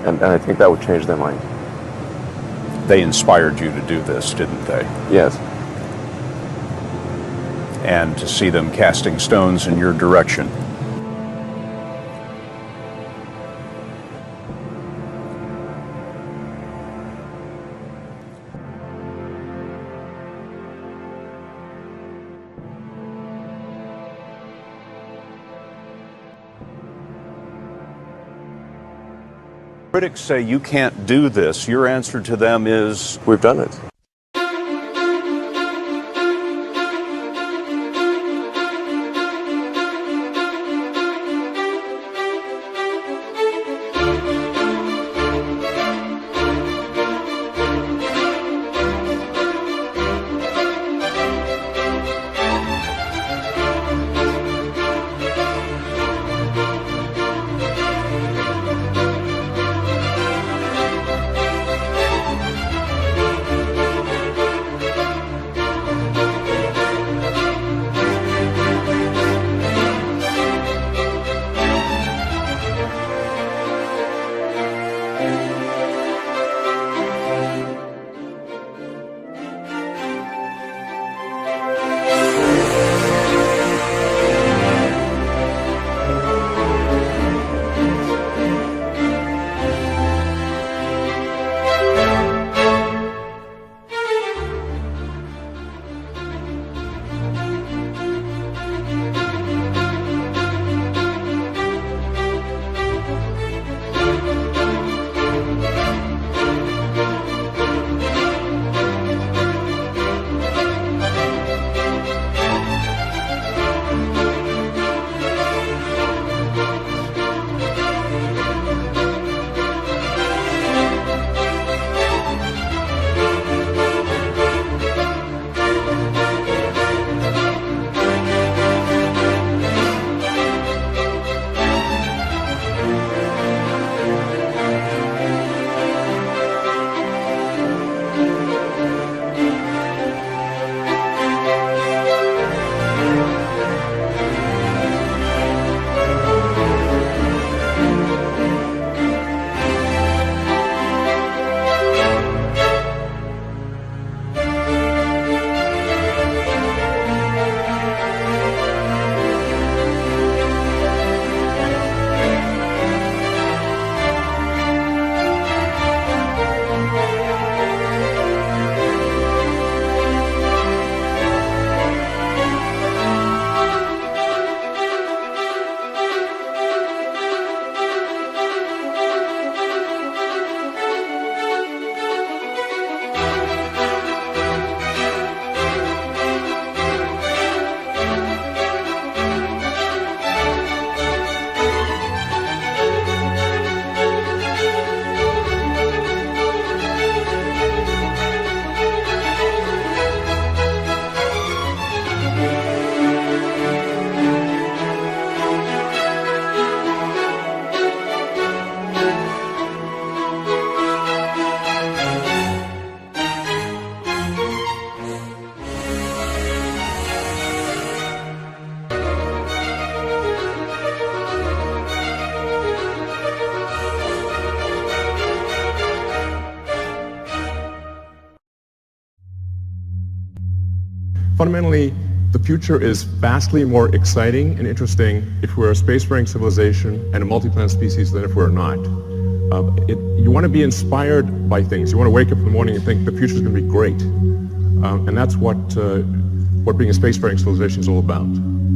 And I think that would change their mind. They inspired you to do this, didn't they? Yes. And to see them casting stones in your direction. Critics say you can't do this. Your answer to them is, we've done it. Fundamentally, the future is vastly more exciting and interesting if we're a spacefaring civilization and a multi-planet species than if we're not. You want to be inspired by things. You want to wake up in the morning and think the future is going to be great. And that's what being a spacefaring civilization is all about.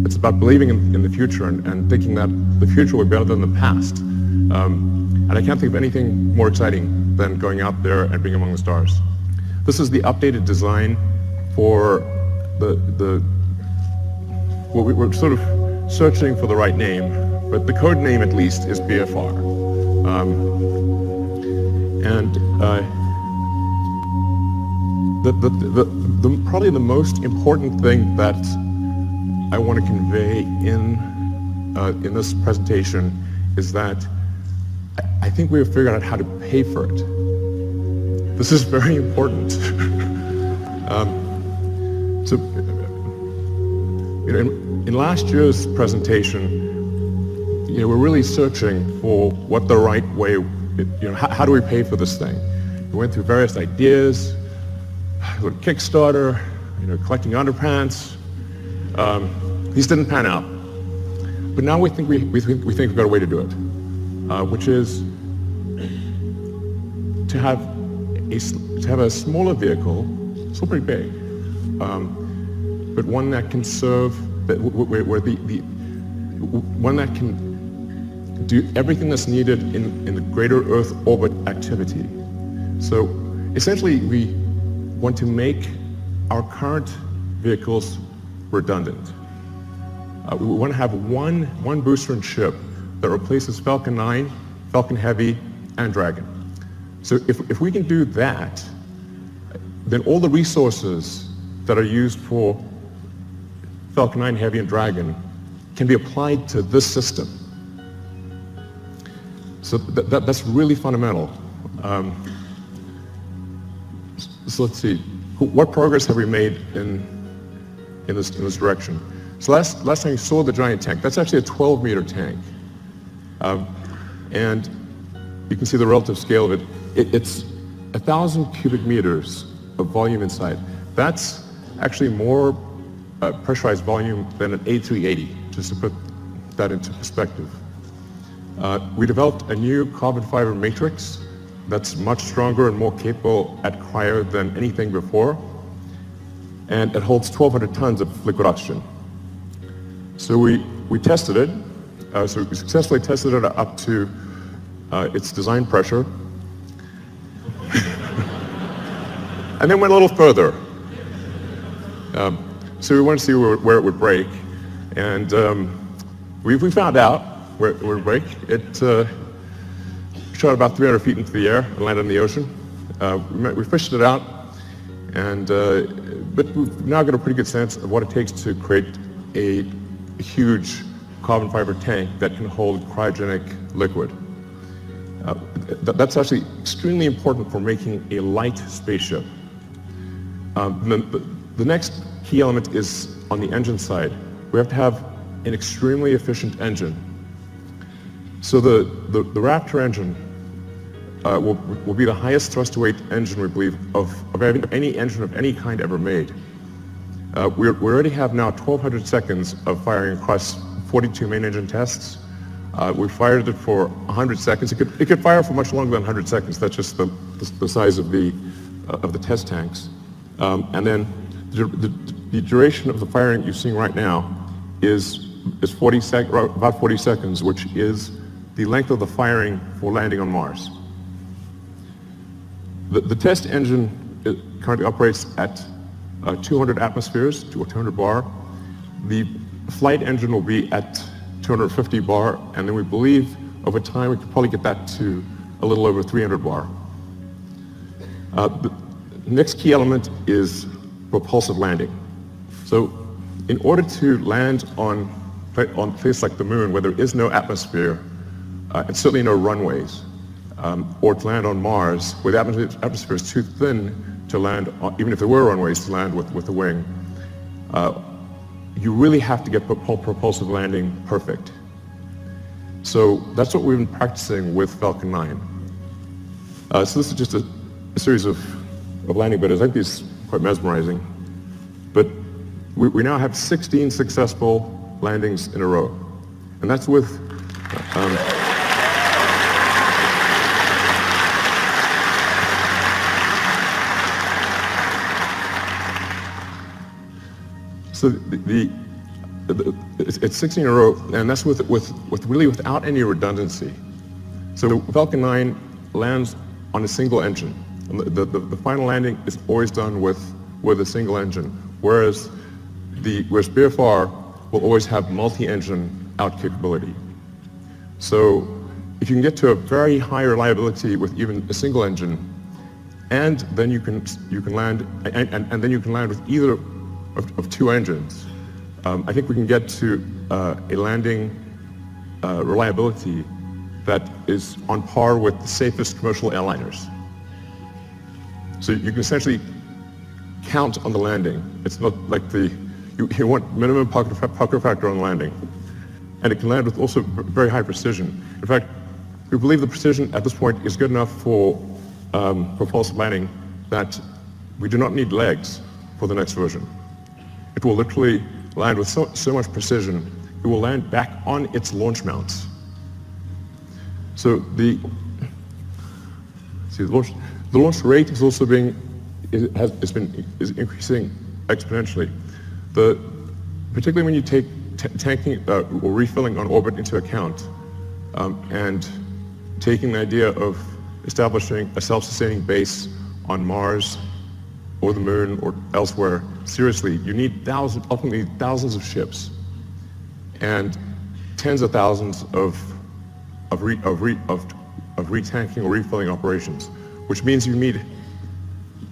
It's about believing in the future and thinking that the future will be better than the past. And I can't think of anything more exciting than going out there and being among the stars. This is the updated design for well, we're sort of searching for the right name, but the code name at least is BFR. Probably the most important thing that I want to convey in this presentation is that I think we have figured out how to pay for it. This is very important. In last year's presentation, we're really searching for what the right way how do we pay for this thing? We went through various ideas, Kickstarter, collecting underpants. These didn't pan out. But now we think we've got a way to do it, which is to have a smaller vehicle, still pretty big, but one that can serve, one that can do everything that's needed in the greater Earth orbit activity. So essentially, we want to make our current vehicles redundant. We want to have one booster and ship that replaces Falcon 9, Falcon Heavy, and Dragon. So if we can do that, then all the resources that are used for Falcon 9 Heavy and Dragon can be applied to this system. So that's really fundamental. So let's see, what progress have we made in this direction? So last time you saw the giant tank, that's actually a 12-meter tank. And you can see the relative scale of it. It's 1,000 cubic meters of volume inside. That's actually more pressurized volume than an A380, just to put that into perspective. We developed a new carbon fiber matrix that's much stronger and more capable at cryo than anything before. And it holds 1,200 tons of liquid oxygen. So we tested it. So we successfully tested it up to its design pressure. And then went a little further. So we wanted to see where it would break. And we found out where it would break. It shot about 300 feet into the air and landed in the ocean. We fished it out, but we've now got a pretty good sense of what it takes to create a huge carbon fiber tank that can hold cryogenic liquid. That's actually extremely important for making a light spaceship. The next key element is on the engine side. We have to have an extremely efficient engine. So the Raptor engine will be the highest thrust-to-weight engine, we believe, of any engine of any kind ever made. We already have now 1,200 seconds of firing across 42 main engine tests. We fired it for 100 seconds. It could fire for much longer than 100 seconds. That's just the size of the test tanks. And then the duration of the firing you're seeing right now is about 40 seconds, which is the length of the firing for landing on Mars. The test engine currently operates at 200 atmospheres, 200 bar. The flight engine will be at 250 bar, and then we believe over time we could probably get that to a little over 300 bar. The next key element is propulsive landing. So in order to land on a place like the moon where there is no atmosphere, and certainly no runways, or to land on Mars where the atmosphere is too thin to land, even if there were runways to land with a wing, you really have to get propulsive landing perfect. So that's what we've been practicing with Falcon 9. So this is just a series of landing videos. I think these are quite mesmerizing. But we now have 16 successful landings in a row. And that's with so it's 16 in a row, and that's with really without any redundancy. So Falcon 9 lands on a single engine. The final landing is always done with a single engine, whereas BFR will always have multi-engine out capability. So if you can get to a very high reliability with even a single engine, and then you can land and then you can land with either of two engines, I think we can get to a landing reliability that is on par with the safest commercial airliners. So you can essentially count on the landing. It's not like you want minimum pucker factor on landing. And it can land with also very high precision. In fact, we believe the precision at this point is good enough for false landing that we do not need legs for the next version. It will literally land with so much precision, it will land back on its launch mounts. So the launch rate is also is increasing exponentially. Particularly when you take tanking or refilling on orbit into account, and taking the idea of establishing a self-sustaining base on Mars or the moon or elsewhere, seriously, you need ultimately thousands of ships and tens of thousands of retanking or refilling operations, which means you need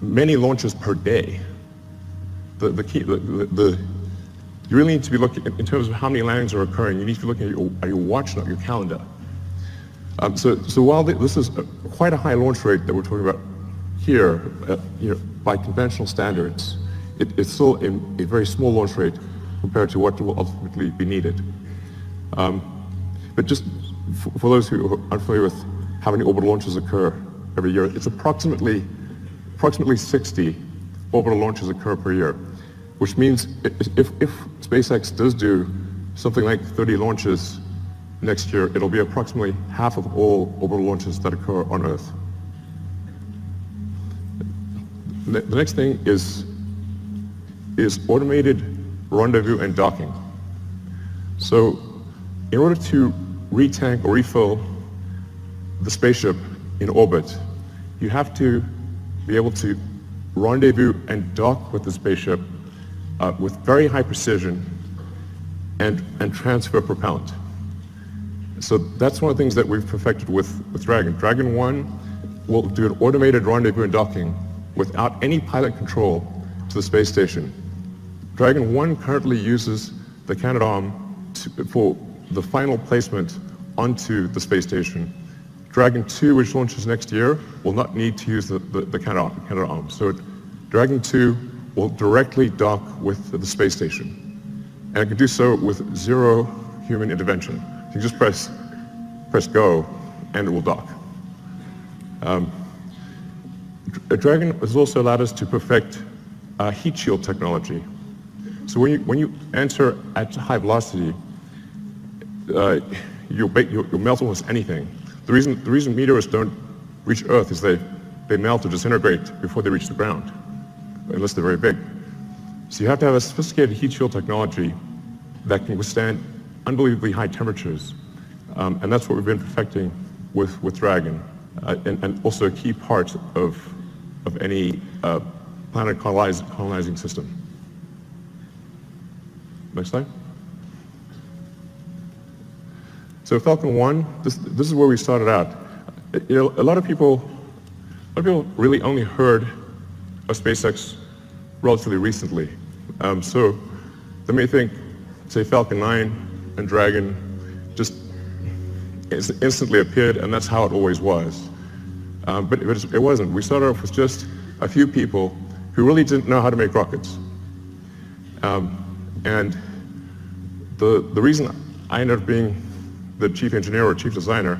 many launches per day. You really need to be looking, in terms of how many landings are occurring, you need to be looking at your watch, not your calendar. So while this is quite a high launch rate that we're talking about here, by conventional standards, it's still a very small launch rate compared to what will ultimately be needed. But just for those who are unfamiliar with how many orbital launches occur every year, it's approximately 60 orbital launches occur per year, which means if SpaceX does do something like 30 launches next year, it'll be approximately half of all orbital launches that occur on Earth. The next thing is automated rendezvous and docking. So in order to retank or refill the spaceship in orbit, you have to be able to rendezvous and dock with the spaceship with very high precision and transfer propellant. So that's one of the things that we've perfected with Dragon. Dragon 1 will do an automated rendezvous and docking without any pilot control to the space station. Dragon 1 currently uses the Canadarm for the final placement onto the space station. Dragon 2, which launches next year, will not need to use the Canadarm. So Dragon 2 will directly dock with the space station. And it can do so with zero human intervention. You just press go and it will dock. Dragon has also allowed us to perfect heat shield technology. So when you enter at high velocity, you'll melt almost anything. The reason meteors don't reach Earth is they melt or disintegrate before they reach the ground, unless they're very big. So you have to have a sophisticated heat shield technology that can withstand unbelievably high temperatures, and that's what we've been perfecting with Dragon, and also a key part of any planet colonizing system. Next slide. So Falcon 1, this is where we started out. You know, a lot of people really only heard of SpaceX relatively recently. So they may think, say, Falcon 9 and Dragon just instantly appeared, and that's how it always was. But it wasn't. We started off with just a few people who really didn't know how to make rockets. And the reason I ended up being the chief engineer or chief designer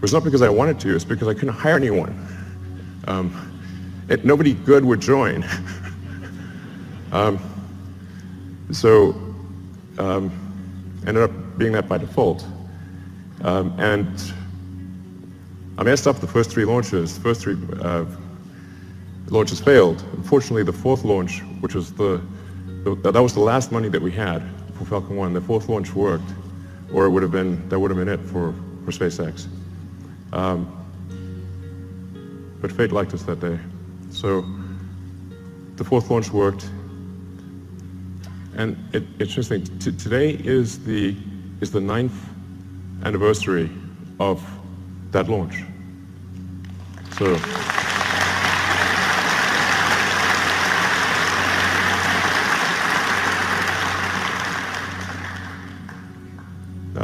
was not because I wanted to, it's because I couldn't hire anyone. Nobody good would join. So ended up being that by default. And I messed up the first three launches. The first three launches failed. Unfortunately, the fourth launch, which was that was the last money that we had for Falcon 1, the fourth launch worked, or that would have been it for SpaceX. But fate liked us that day. So the fourth launch worked, and it's interesting. Today is the 9th anniversary of that launch. So.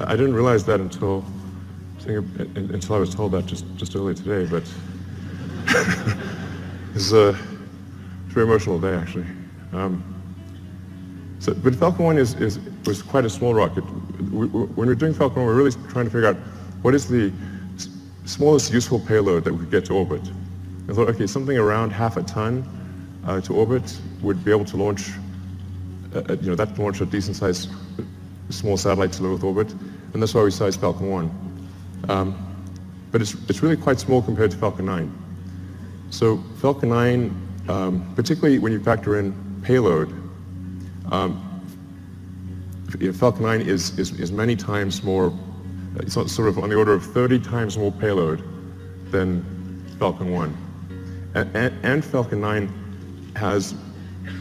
I didn't realize that until I was told that just earlier today, but it's a very emotional day, actually. But Falcon 1 was quite a small rocket. When we're doing Falcon 1, we're really trying to figure out what is the smallest useful payload that we could get to orbit. I thought, okay, something around half a ton to orbit would be able to launch, that can launch a decent-sized small satellite to low Earth orbit, and that's why we sized Falcon 1. But it's really quite small compared to Falcon 9. So Falcon 9, particularly when you factor in payload, Falcon 9 is many times more, it's sort of on the order of 30 times more payload than Falcon 1. And Falcon 9 has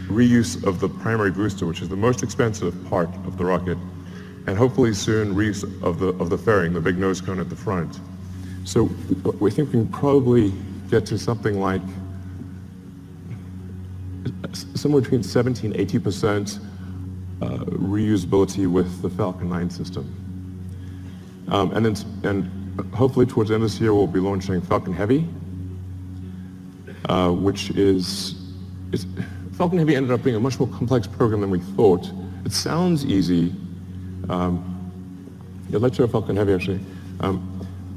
reuse of the primary booster, which is the most expensive part of the rocket, and hopefully soon reuse of the fairing, the big nose cone at the front. So we think we can probably get to something like somewhere between 70 and 80% reusability with the Falcon 9 system. And hopefully towards the end of this year we'll be launching Falcon Heavy, which Falcon Heavy ended up being a much more complex program than we thought. It sounds easy. Let's show Falcon Heavy actually.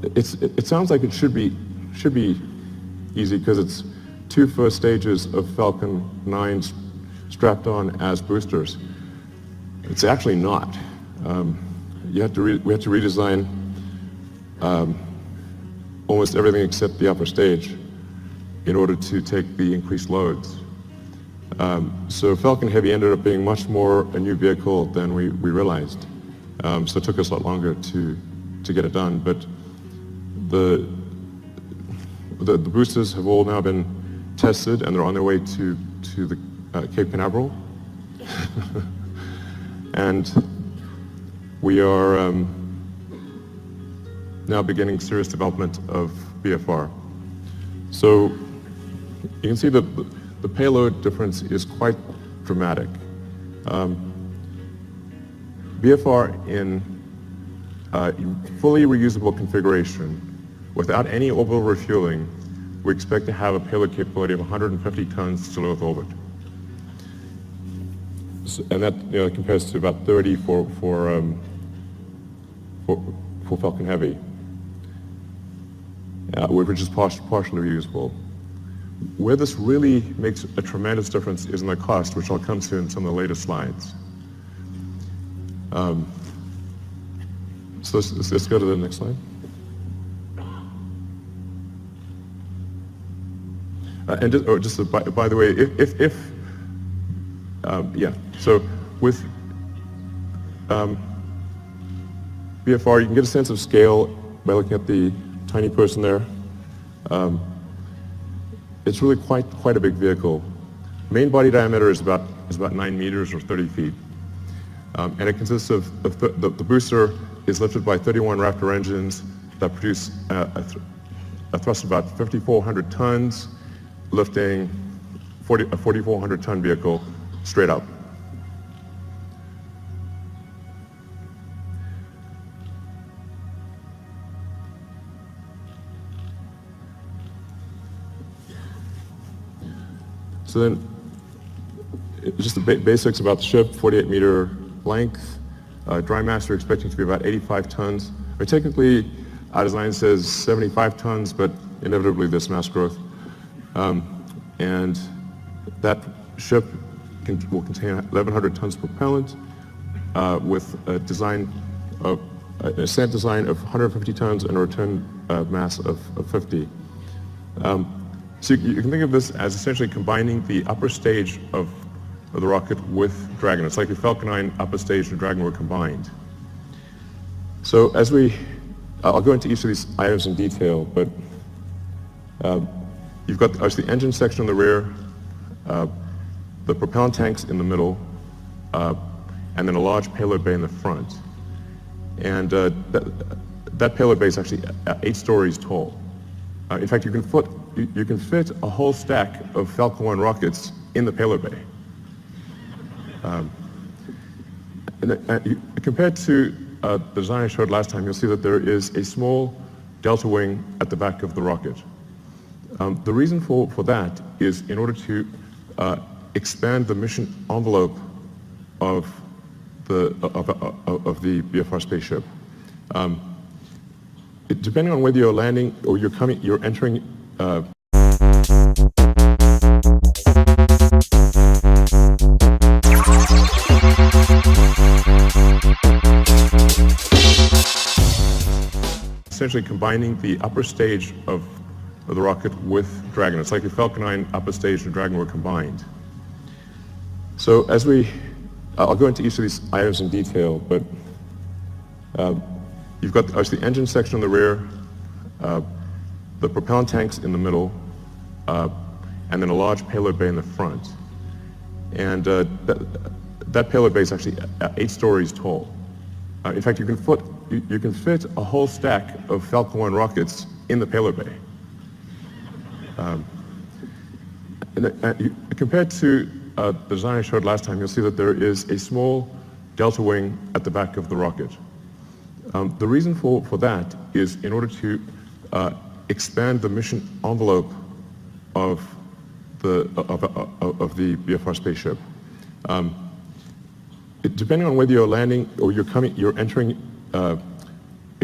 It sounds like it should be easy because it's 2 first stages of Falcon 9s strapped on as boosters. It's actually not. We had to redesign almost everything except the upper stage in order to take the increased loads. So Falcon Heavy ended up being much more a new vehicle than we realized. So it took us a lot longer to get it done. But the boosters have all now been tested and they're on their way to the Cape Canaveral. And we are now beginning serious development of BFR. So you can see that the payload difference is quite dramatic. BFR in fully reusable configuration, without any orbital refueling, we expect to have a payload capability of 150 tons to low Earth orbit. So, and that compares to about 30 for Falcon Heavy, which is partially reusable. Where this really makes a tremendous difference is in the cost, which I'll come to in some of the later slides. So let's go to the next slide. And by the way, so with BFR, you can get a sense of scale by looking at the tiny person there. It's really quite a big vehicle. Main body diameter is about 9 meters or 30 feet. And it consists of, the booster is lifted by 31 Raptor engines that produce a thrust of about 5,400 tons, lifting a 4,400 ton vehicle straight up. So then, just the basics about the ship: 48-meter length, dry mass we're expecting to be about 85 tons. Or technically, our design says 75 tons, but inevitably there's mass growth. And that ship will contain 1,100 tons propellant with a design of an ascent design of 150 tons and a return mass of 50. So you can think of this as essentially combining the upper stage of the rocket with Dragon. It's like if Falcon 9 upper stage and Dragon were combined. So I'll go into each of these items in detail, but you've got obviously the engine section in the rear, the propellant tanks in the middle, and then a large payload bay in the front. And that payload bay is actually 8 stories tall. In fact, you can fit a whole stack of Falcon 1 rockets in the payload bay. Compared to the design I showed last time, you'll see that there is a small delta wing at the back of the rocket. The reason for that is in order to expand the mission envelope of the BFR spaceship. Depending on whether you're landing or you're entering. Essentially combining the upper stage of the rocket with Dragon. It's like the Falcon 9 upper stage and Dragon were combined. So I'll go into each of these items in detail, but you've got the engine section on the rear, the propellant tanks in the middle, and then a large payload bay in the front. And that payload bay is actually 8 stories tall. In fact, you can fit a whole stack of Falcon 1 rockets in the payload bay. Compared to the design I showed last time, you'll see that there is a small delta wing at the back of the rocket. The reason for that is in order to expand the mission envelope of the BFR spaceship. Depending on whether you're landing or you're entering a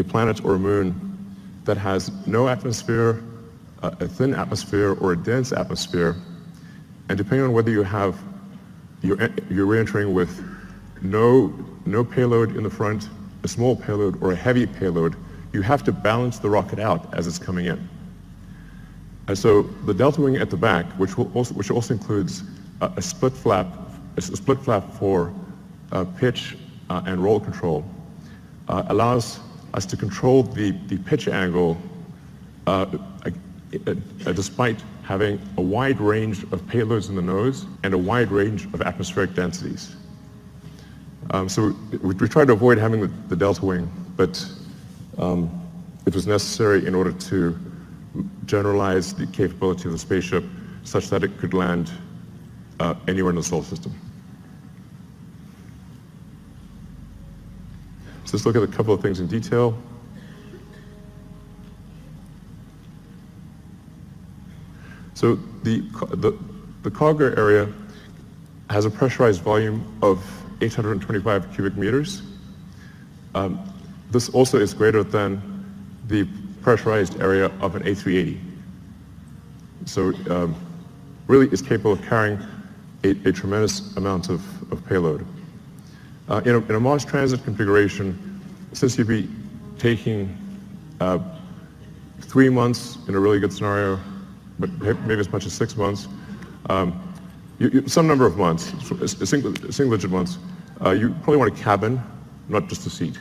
planet or a moon that has no atmosphere, a thin atmosphere, or a dense atmosphere, and depending on whether you're re-entering with no payload in the front, a small payload, or a heavy payload, you have to balance the rocket out as it's coming in. And so the delta wing at the back, which also includes a split flap for pitch and roll control, allows us to control the pitch angle despite having a wide range of payloads in the nose and a wide range of atmospheric densities. So we tried to avoid having the delta wing, but it was necessary in order to generalize the capability of the spaceship such that it could land anywhere in the solar system. So let's look at a couple of things in detail. So the cargo area has a pressurized volume of 825 cubic meters. This also is greater than the pressurized area of an A380. So really is capable of carrying a tremendous amount of payload. In a Mars transit configuration, since you'd be taking 3 months in a really good scenario, but maybe as much as 6 months, some number of months, single-digit months, you probably want a cabin, not just a seat.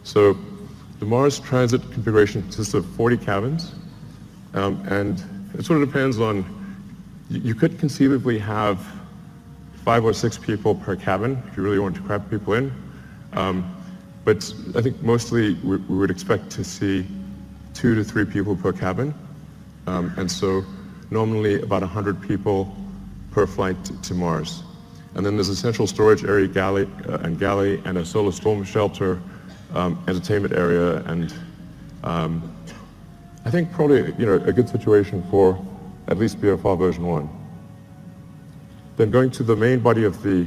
So the Mars transit configuration consists of 40 cabins, and it sort of depends on, you could conceivably have 5 or 6 people per cabin if you really want to cram people in. But I think mostly we would expect to see 2 to 3 people per cabin. And so normally about 100 people per flight to Mars. And then there's a central storage area, galley, and a solar storm shelter, entertainment area, and I think probably a good situation for at least BFR version 1. Then going to the main body of the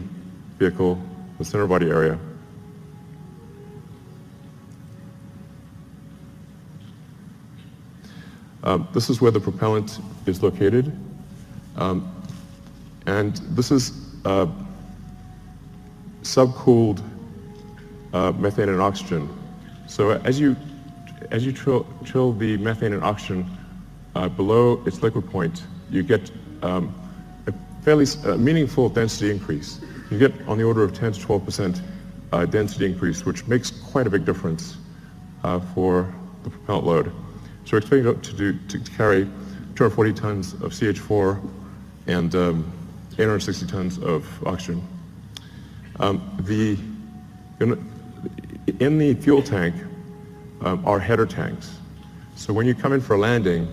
vehicle, the center body area. This is where the propellant is located. And this is subcooled methane and oxygen. So as you chill the methane and oxygen below its liquid point, you get a fairly meaningful density increase. You get on the order of 10 to 12% density increase, which makes quite a big difference for the propellant load. So we're expecting to carry 240 tons of CH4 and 860 tons of oxygen. In the fuel tank are header tanks. So when you come in for a landing,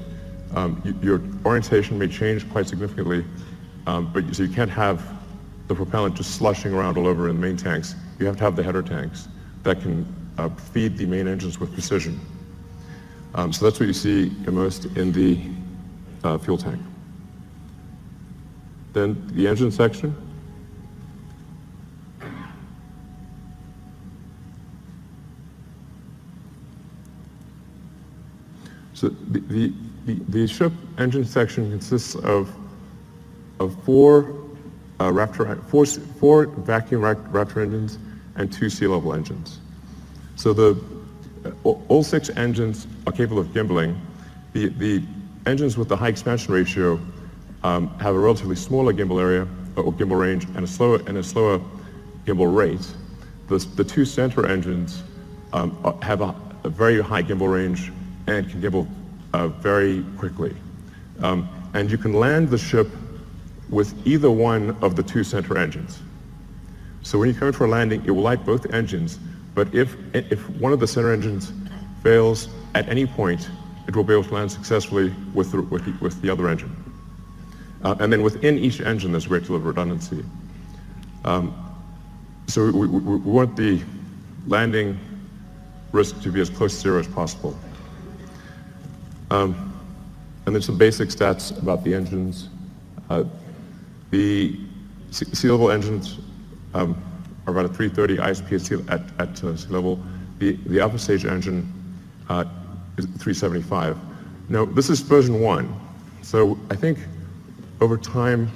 your orientation may change quite significantly, so you can't have the propellant just slushing around all over in the main tanks. You have to have the header tanks that can feed the main engines with precision. So that's what you see immersed in the fuel tank. Then the engine section. So the ship engine section consists of four vacuum Raptor engines and 2 sea level engines. So all 6 engines are capable of gimbaling. The engines with the high expansion ratio have a relatively smaller gimbal area or gimbal range and a slower gimbal rate. The 2 center engines have a very high gimbal range and can gimbal very quickly. And you can land the ship with either one of the 2 center engines. So when you come in for a landing, it will light both engines, but if one of the center engines fails at any point, it will be able to land successfully with the other engine. And then within each engine, there's a great deal of redundancy. So we want the landing risk to be as close to 0 as possible. And there's some basic stats about the engines. The sea level engines are about a 330 ISP at sea level. The alpha stage engine is 375. Now, this is version 1, so I think over time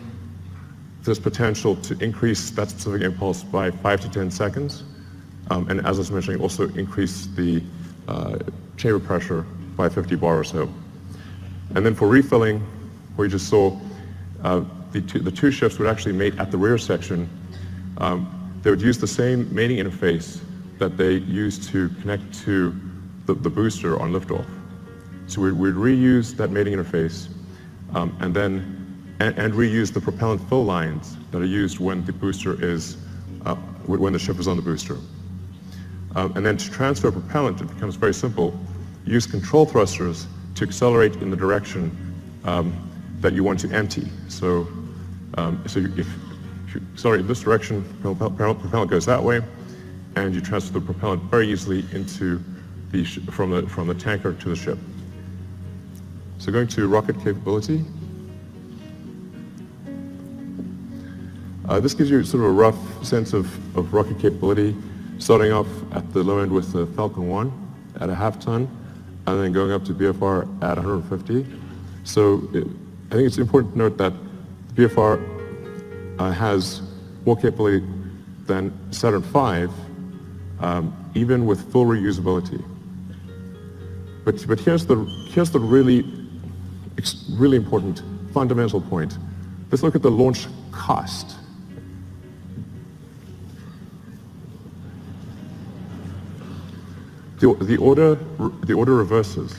there's potential to increase that specific impulse by 5 to 10 seconds, and as I was mentioning, also increase the chamber pressure by 50 bar or so. And then for refilling, where you just saw the 2 ships would actually mate at the rear section. They would use the same mating interface that they used to connect to the booster on liftoff. So we'd reuse that mating interface and reuse the propellant fill lines that are used when the booster is, when the ship is on the booster. And then to transfer propellant, it becomes very simple. Use control thrusters to accelerate in the direction that you want to empty. So, if you accelerate in this direction, propellant goes that way, and you transfer the propellant very easily into from the tanker to the ship. So going to rocket capability. This gives you sort of a rough sense of rocket capability, starting off at the low end with the Falcon 1 at a half-ton, and then going up to BFR at 150. So I think it's important to note that the BFR has more capability than Saturn V, even with full reusability. But here's the really important fundamental point. Let's look at the launch cost. The order reverses.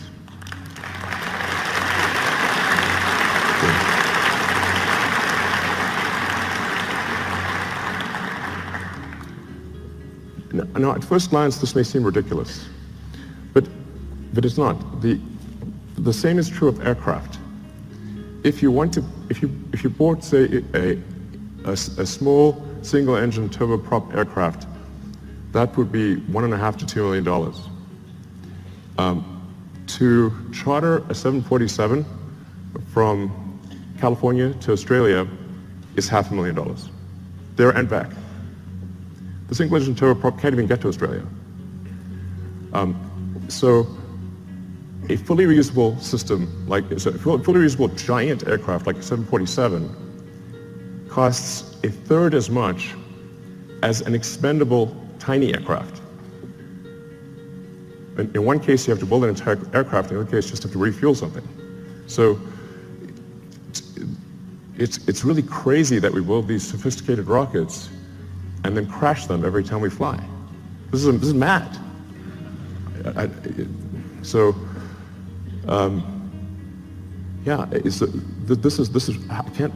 Now, at first glance, this may seem ridiculous, but it's not. The same is true of aircraft. If you bought, say, a small single-engine turboprop aircraft, that would be $1.5 to $2 million. To charter a 747 from California to Australia is $500,000, there and back. The single-engine turboprop can't even get to Australia. So a fully reusable system, a fully reusable giant aircraft like a 747 costs a third as much as an expendable tiny aircraft. In one case, you have to build an entire aircraft. In the other case, you just have to refuel something. So it's really crazy that we build these sophisticated rockets and then crash them every time we fly. This is mad. This is I can't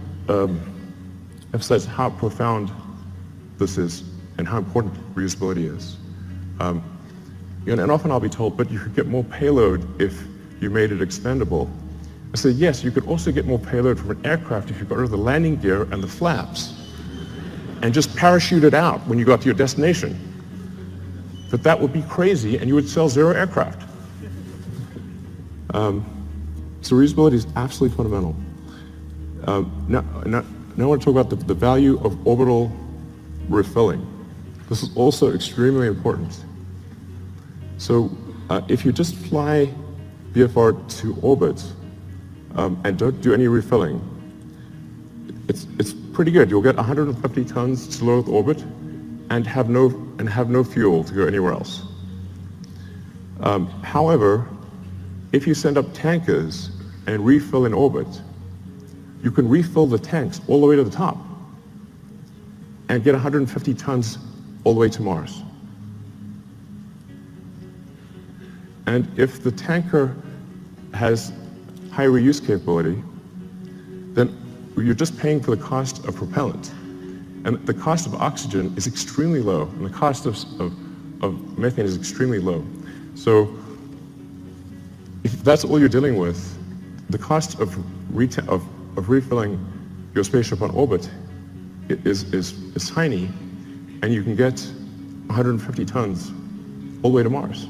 emphasize how profound this is and how important reusability is. And often I'll be told, but you could get more payload if you made it expendable. I say, yes, you could also get more payload from an aircraft if you got rid of the landing gear and the flaps and just parachute it out when you got to your destination. But that would be crazy and you would sell 0 aircraft. So reusability is absolutely fundamental. Now I want to talk about the value of orbital refilling. This is also extremely important. So if you just fly BFR to orbit and don't do any refilling, it's pretty good. You'll get 150 tons to low Earth orbit and have no fuel to go anywhere else. However, if you send up tankers and refill in orbit, you can refill the tanks all the way to the top and get 150 tons all the way to Mars. And if the tanker has high reuse capability, then you're just paying for the cost of propellant. And the cost of oxygen is extremely low, and the cost of methane is extremely low. So if that's all you're dealing with, the cost of refilling your spaceship on orbit is tiny, and you can get 150 tons all the way to Mars.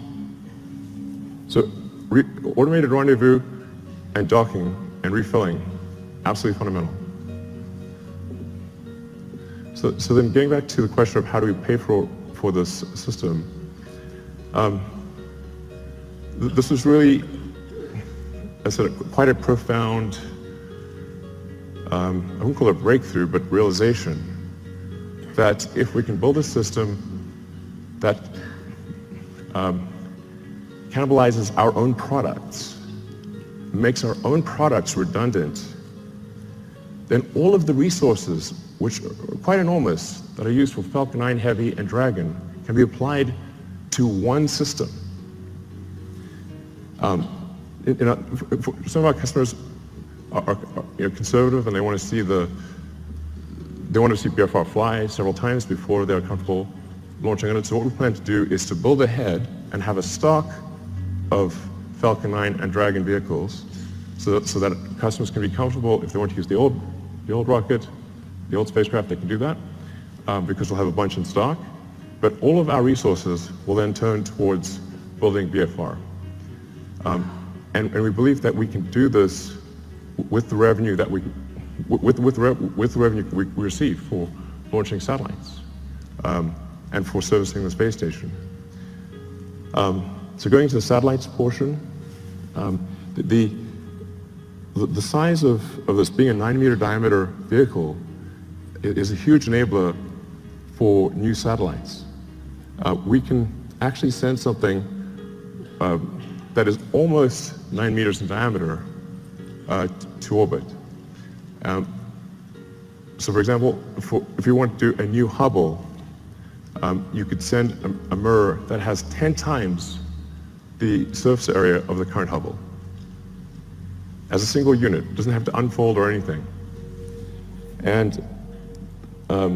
So automated rendezvous and docking and refilling, absolutely fundamental. So then getting back to the question of how do we pay for this system, this was really, I said, quite a profound, I wouldn't call it a breakthrough, but realization that if we can build a system that cannibalizes our own products, makes our own products redundant, then all of the resources, which are quite enormous, that are used for Falcon 9 Heavy and Dragon, can be applied to one system. Some of our customers are conservative, and they want to see BFR fly several times before they're comfortable launching on it. So what we plan to do is to build ahead and have a stock of Falcon 9 and Dragon vehicles, so that customers can be comfortable. If they want to use the old rocket, the old spacecraft, they can do that, because we'll have a bunch in stock. But all of our resources will then turn towards building BFR. And we believe that we can do this with the revenue that we receive for launching satellites and for servicing the space station. So going to the satellites portion, the size of this being a 9-meter diameter vehicle is a huge enabler for new satellites. We can actually send something that is almost 9 meters in diameter to orbit. So for example, if you want to do a new Hubble, you could send a mirror that has 10 times the surface area of the current Hubble as a single unit. It doesn't have to unfold or anything. And or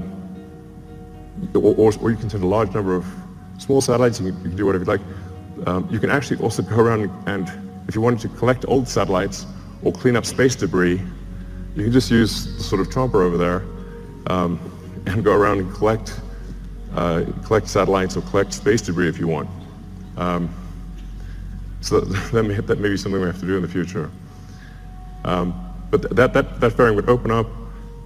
you can send a large number of small satellites. You can do whatever you like. You can actually also go around and, if you wanted to collect old satellites or clean up space debris, you can just use the sort of chomper over there and go around and collect satellites or collect space debris if you want. So that may be something we have to do in the future. But that fairing would open up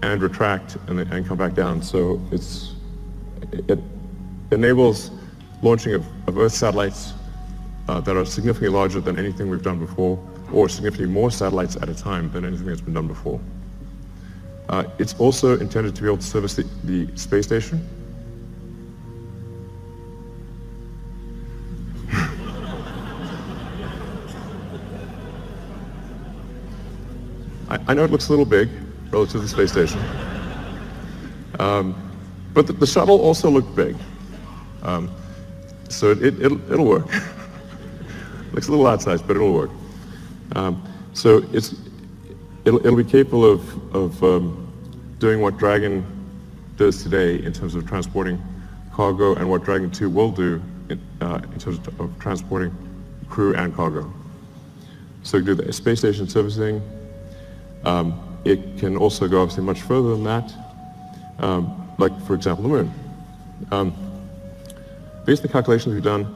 and retract and come back down. So it enables launching of Earth satellites that are significantly larger than anything we've done before, or significantly more satellites at a time than anything that's been done before. It's also intended to be able to service the space station. I know it looks a little big relative to the space station, but the shuttle also looked big, so it'll work. Looks a little outsized, but it'll work. So it'll be capable of doing what Dragon does today in terms of transporting cargo, and what Dragon 2 will do in terms of transporting crew and cargo. So it can do the space station servicing. It can also go obviously much further than that, like for example the moon. Based on the calculations we've done,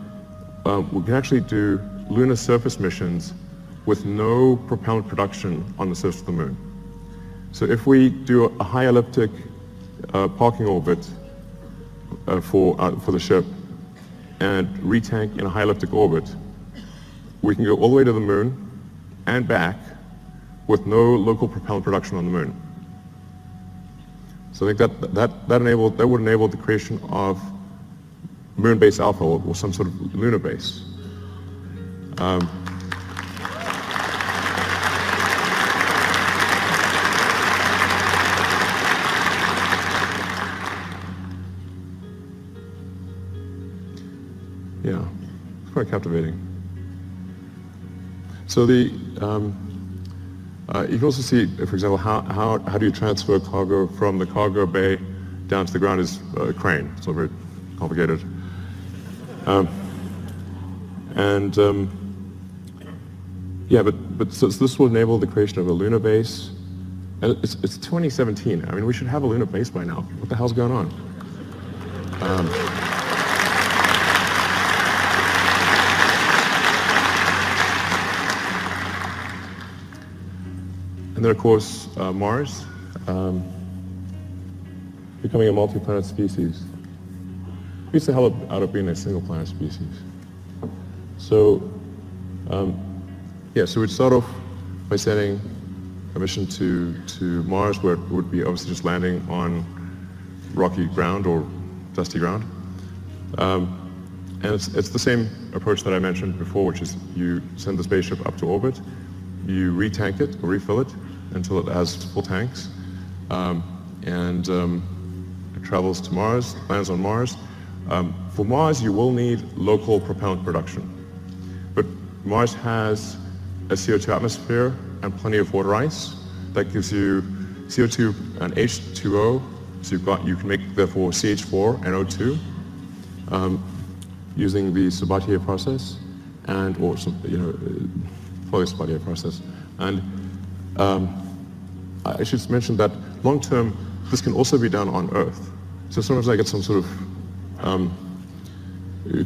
we can actually do lunar surface missions with no propellant production on the surface of the moon. So if we do a high elliptic parking orbit for the ship and retank in a high elliptic orbit, we can go all the way to the moon and back with no local propellant production on the moon. So I think that would enable the creation of moon base alpha or some sort of lunar base. Yeah, it's quite captivating. So you can also see, for example, how do you transfer cargo from the cargo bay down to the ground is a crane. It's not very complicated. Yeah, but so this will enable the creation of a lunar base. And it's 2017. I mean, we should have a lunar base by now. What the hell's going on? And then, of course, Mars, becoming a multi-planet species. Beats the hell out of being a single-planet species. So, yeah, so we'd start off by sending a mission to Mars, where it would be obviously just landing on rocky ground or dusty ground. And it's the same approach that I mentioned before, which is you send the spaceship up to orbit, you retank it or refill it until it has full tanks, and it travels to Mars, lands on Mars. For Mars, you will need local propellant production, but Mars has a CO2 atmosphere and plenty of water ice. That gives you CO2 and H2O, so you can make therefore CH4 and O2 using the Sabatier process, or some, probably Sabatier process. And I should mention that long term, this can also be done on Earth. So sometimes I get some sort of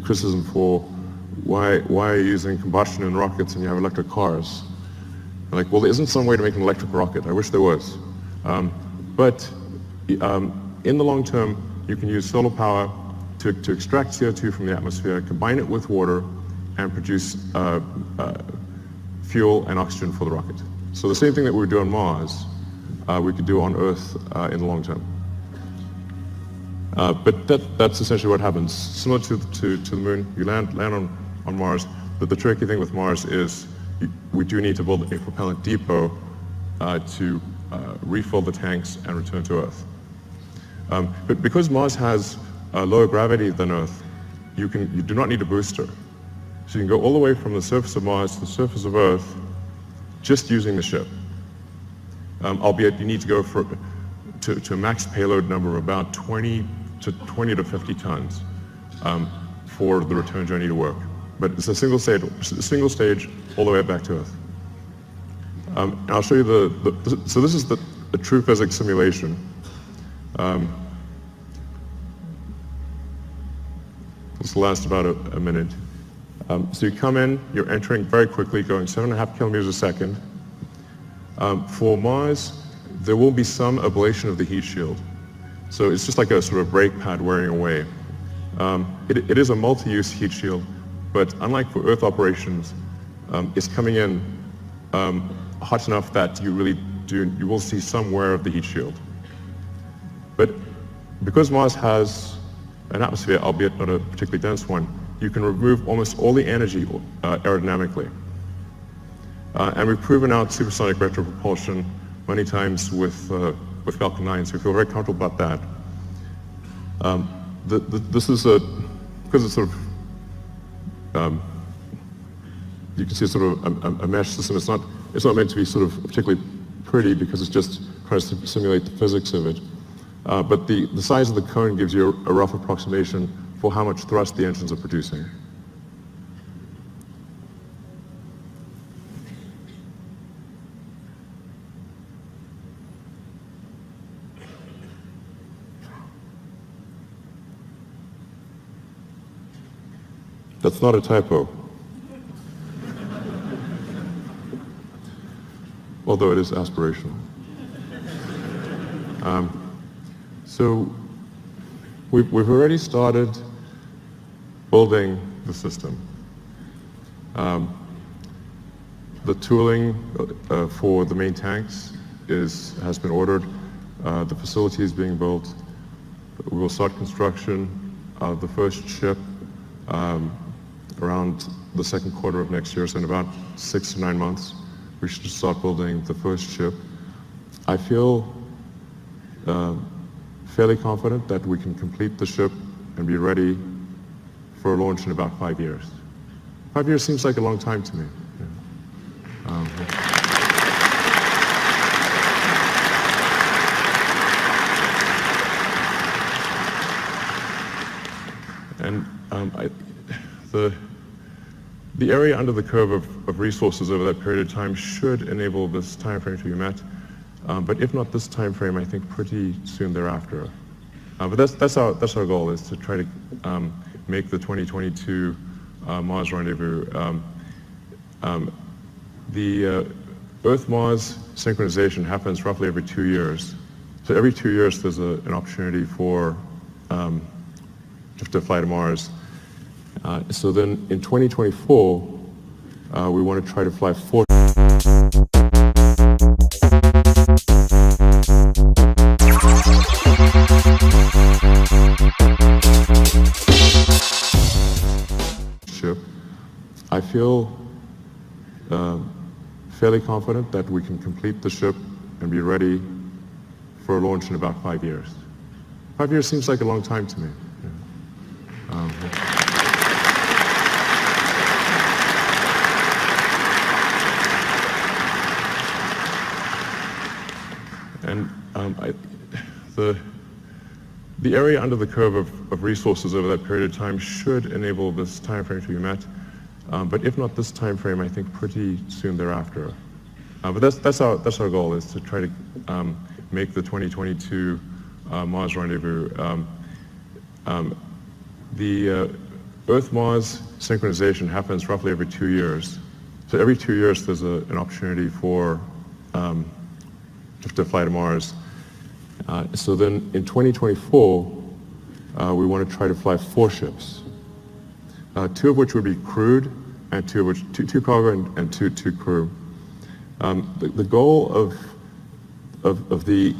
criticism for why are you using combustion in rockets and you have electric cars? I'm like, well, there isn't some way to make an electric rocket. I wish there was. But in the long term, you can use solar power to extract CO2 from the atmosphere, combine it with water, and produce fuel and oxygen for the rocket. So the same thing that we would do on Mars, we could do on Earth in the long term. But that's essentially what happens. Similar to the moon, you land on Mars. But the tricky thing with Mars is we do need to build a propellant depot to refill the tanks and return to Earth. But because Mars has lower gravity than Earth, you do not need a booster. So you can go all the way from the surface of Mars to the surface of Earth just using the ship. Albeit you need to go to a max payload number of about 20 to 50 tons for the return journey to work. But it's a single stage all the way back to Earth. And I'll show you so this is the true physics simulation. This will last about a minute. So you come in, you're entering very quickly, going 7.5 kilometers a second. For Mars, there will be some ablation of the heat shield. So it's just like a sort of brake pad wearing away. It is a multi-use heat shield, but unlike for Earth operations, it's coming in hot enough that you will see some wear of the heat shield. But because Mars has an atmosphere, albeit not a particularly dense one, you can remove almost all the energy aerodynamically. And we've proven out supersonic retropropulsion many times with Falcon 9, so we feel very comfortable about that. This is because it's sort of, you can see it's sort of a mesh system. It's not meant to be sort of particularly pretty because it's just trying to simulate the physics of it. But the size of the cone gives you a rough approximation for how much thrust the engines are producing. That's not a typo. Although it is aspirational. So we've already started building the system. The tooling for the main tanks has been ordered. The facility is being built. We will start construction of the first ship around the second quarter of next year, so in about 6 to 9 months, we should start building the first ship. I feel fairly confident that we can complete the ship and be ready for launch in about 5 years. 5 years seems like a long time to me. The area under the curve of resources over that period of time should enable this time frame to be met. But if not this time frame, I think pretty soon thereafter. But that's our goal, is to try to make the 2022 Mars rendezvous. The Earth-Mars synchronization happens roughly every 2 years. So every 2 years there's an opportunity for to fly to Mars. So then in 2024, we want to try to fly 4 ship. I feel fairly confident that we can complete the ship and be ready for launch in about 5 years. 5 years seems like a long time to me. The area under the curve of resources over that period of time should enable this time frame to be met. But if not this time frame, I think pretty soon thereafter. But that's our goal, is to try to make the 2022 Mars rendezvous. The Earth-Mars synchronization happens roughly every 2 years. So every 2 years there's an opportunity for to fly to Mars. So then in 2024, we want to try to fly 4 ships. 2 of which would be crewed, and 2 of which, two cargo and two crew. The goal of these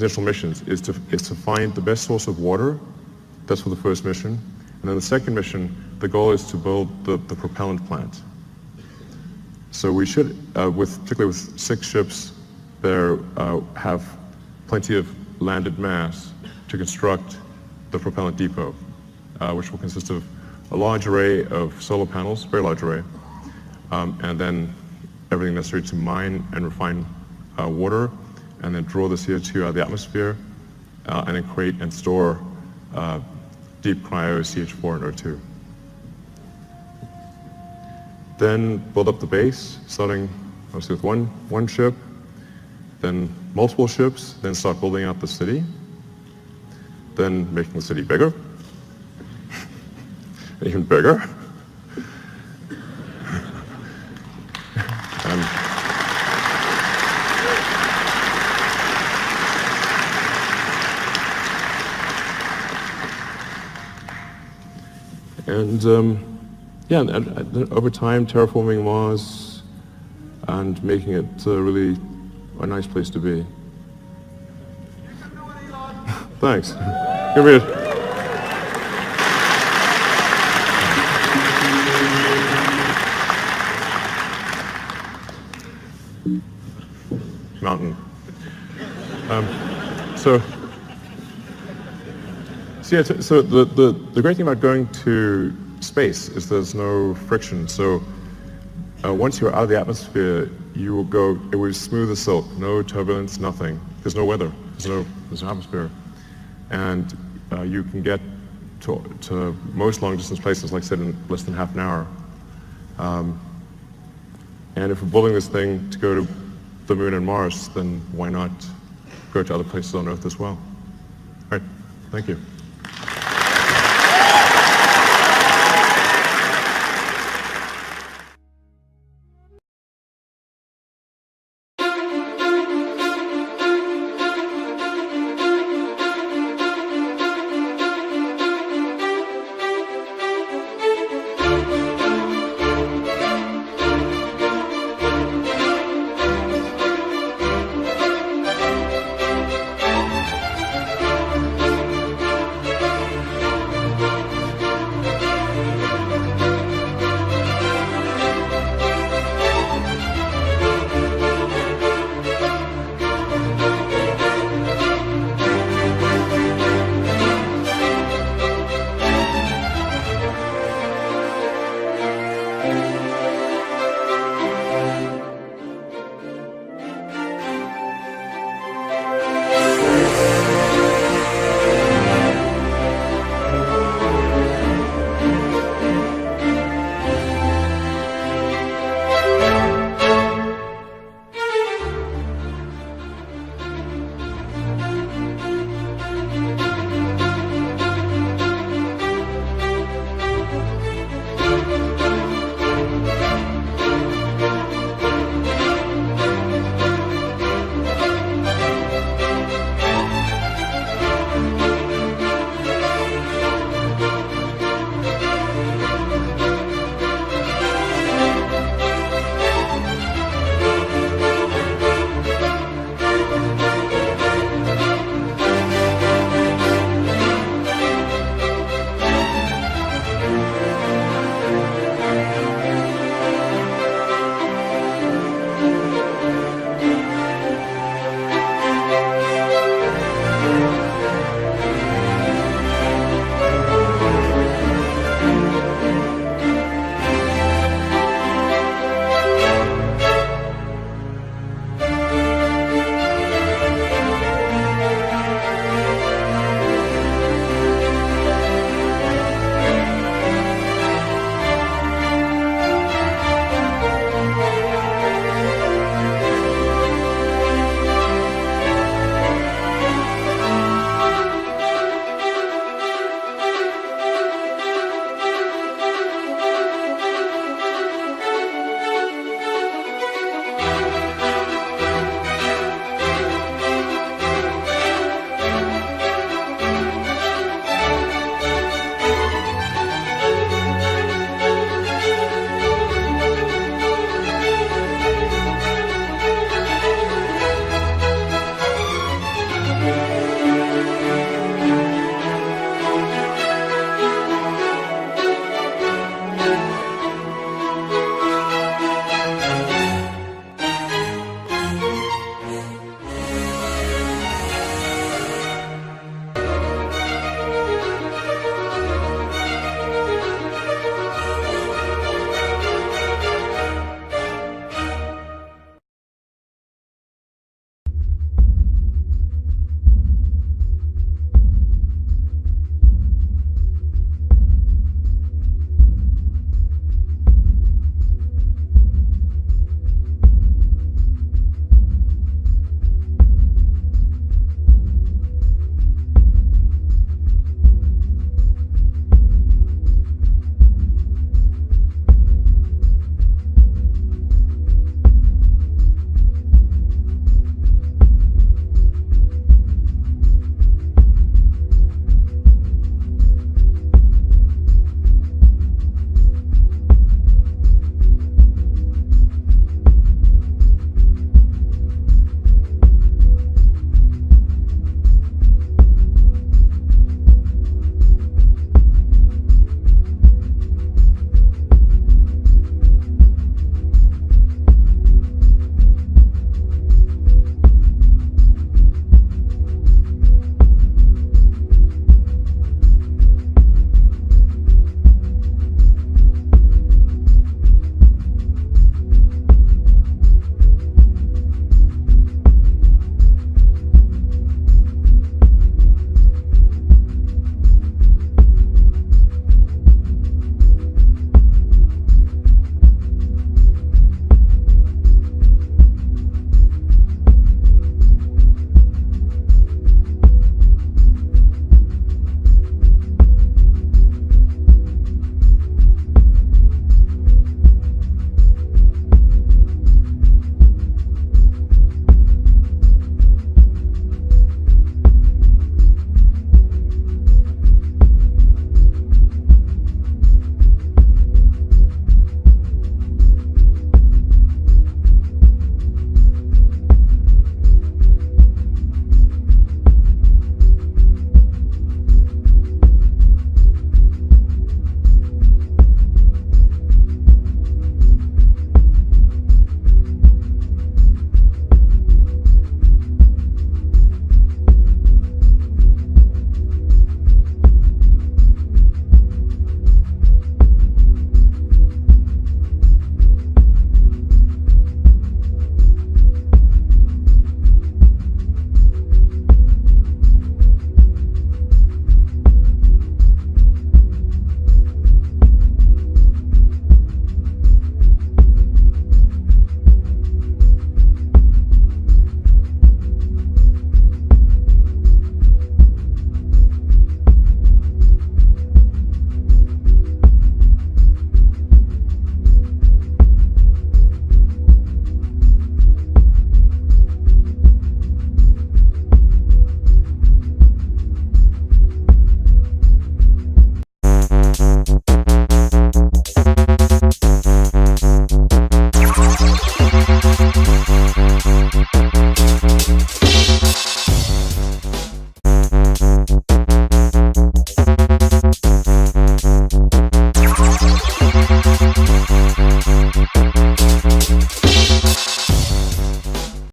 initial missions is to find the best source of water. That's for the first mission. And then the second mission, the goal is to build the propellant plant. So we should, particularly with 6 ships, there have plenty of landed mass to construct the propellant depot, which will consist of a large array of solar panels, very large array, and then everything necessary to mine and refine water, and then draw the CO2 out of the atmosphere, and then create and store deep cryo CH4 and O2. Then build up the base, starting mostly with one ship, then multiple ships, then start building out the city, then making the city bigger, even bigger. And over time, terraforming Mars and making it really a nice place to be. Thanks. Give me it. Mountain. So the great thing about going to space is there's no friction. So once you're out of the atmosphere, you will go, it will be smooth as silk, no turbulence, nothing. There's no weather, there's no atmosphere. And you can get to most long distance places, like I said, in less than half an hour. And if we're building this thing to go to the moon and Mars, then why not go to other places on Earth as well? All right, thank you.